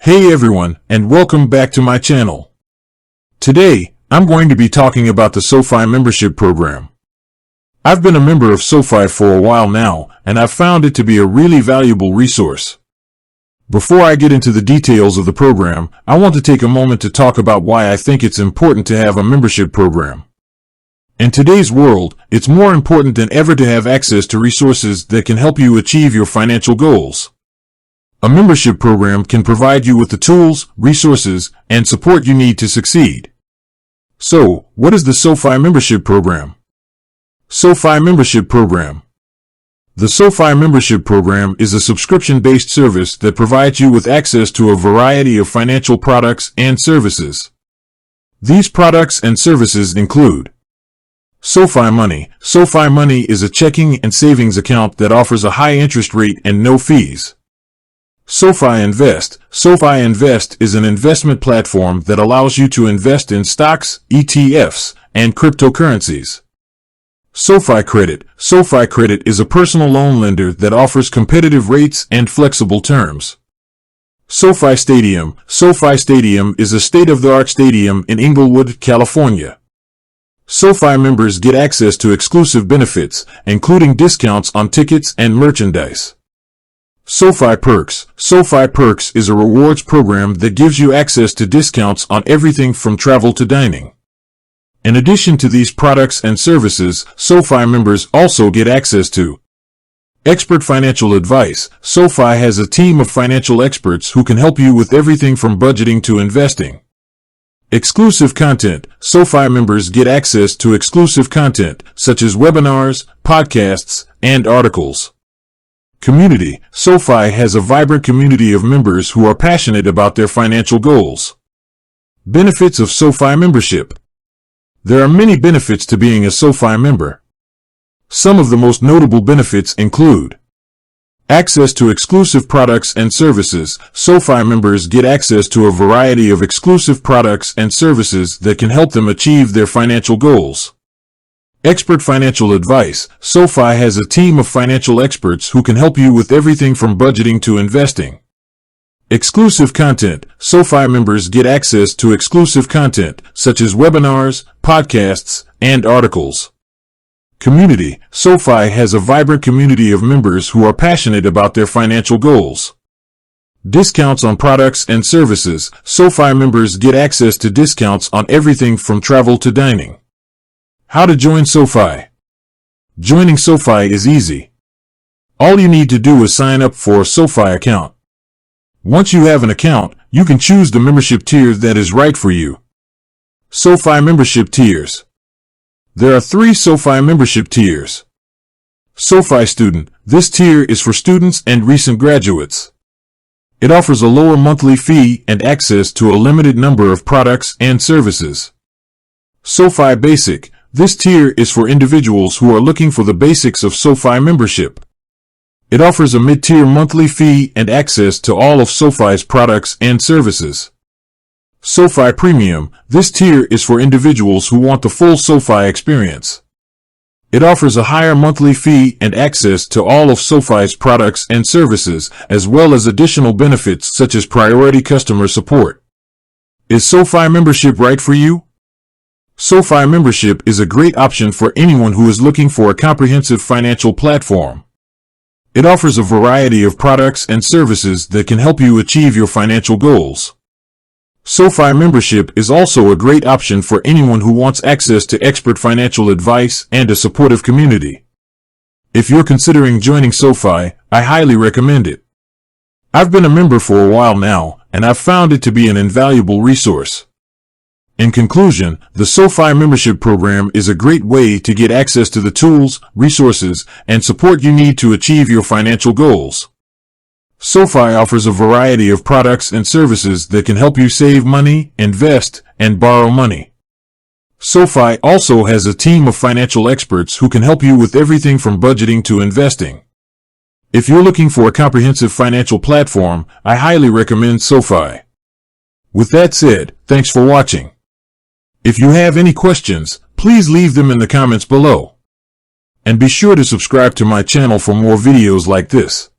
Hey everyone, and welcome back to my channel. Today, I'm going to be talking about the SoFi membership program. I've been a member of SoFi for a while now, and I've found it to be a really valuable resource. Before I get into the details of the program, I want to take a moment to talk about why I think it's important to have a membership program. In today's world, it's more important than ever to have access to resources that can help you achieve your financial goals. A membership program can provide you with the tools, resources, and support you need to succeed. So, what is the SoFi membership program? SoFi membership program. The SoFi membership program is a subscription-based service that provides you with access to a variety of financial products and services. These products and services include SoFi Money. SoFi Money is a checking and savings account that offers a high interest rate and no fees. SoFi Invest. SoFi Invest is an investment platform that allows you to invest in stocks, ETFs, and cryptocurrencies. SoFi Credit. SoFi Credit is a personal loan lender that offers competitive rates and flexible terms. SoFi Stadium. SoFi Stadium is a state-of-the-art stadium in Inglewood, California. SoFi members get access to exclusive benefits, including discounts on tickets and merchandise. SoFi Perks. SoFi Perks is a rewards program that gives you access to discounts on everything from travel to dining. In addition to these products and services, SoFi members also get access to expert financial advice. SoFi has a team of financial experts who can help you with everything from budgeting to investing. Exclusive content. SoFi members get access to exclusive content, such as webinars, podcasts, and articles. Community. SoFi has a vibrant community of members who are passionate about their financial goals. Benefits of SoFi membership. There are many benefits to being a SoFi member. Some of the most notable benefits include access to exclusive products and services. SoFi members get access to a variety of exclusive products and services that can help them achieve their financial goals. Expert financial advice. SoFi has a team of financial experts who can help you with everything from budgeting to investing. Exclusive content. SoFi members get access to exclusive content, such as webinars, podcasts, and articles. Community. SoFi has a vibrant community of members who are passionate about their financial goals. Discounts on products and services. SoFi members get access to discounts on everything from travel to dining. How to join SoFi. Joining SoFi is easy. All you need to do is sign up for a SoFi account. Once you have an account, you can choose the membership tier that is right for you. SoFi membership tiers. There are 3 SoFi membership tiers. SoFi Student. This tier is for students and recent graduates. It offers a lower monthly fee and access to a limited number of products and services. SoFi Basic. This tier is for individuals who are looking for the basics of SoFi membership. It offers a mid-tier monthly fee and access to all of SoFi's products and services. SoFi Premium. This tier is for individuals who want the full SoFi experience. It offers a higher monthly fee and access to all of SoFi's products and services, as well as additional benefits such as priority customer support. Is SoFi membership right for you? SoFi membership is a great option for anyone who is looking for a comprehensive financial platform. It offers a variety of products and services that can help you achieve your financial goals. SoFi membership is also a great option for anyone who wants access to expert financial advice and a supportive community. If you're considering joining SoFi, I highly recommend it. I've been a member for a while now, and I've found it to be an invaluable resource. In conclusion, the SoFi membership program is a great way to get access to the tools, resources, and support you need to achieve your financial goals. SoFi offers a variety of products and services that can help you save money, invest, and borrow money. SoFi also has a team of financial experts who can help you with everything from budgeting to investing. If you're looking for a comprehensive financial platform, I highly recommend SoFi. With that said, thanks for watching. If you have any questions, please leave them in the comments below. And be sure to subscribe to my channel for more videos like this.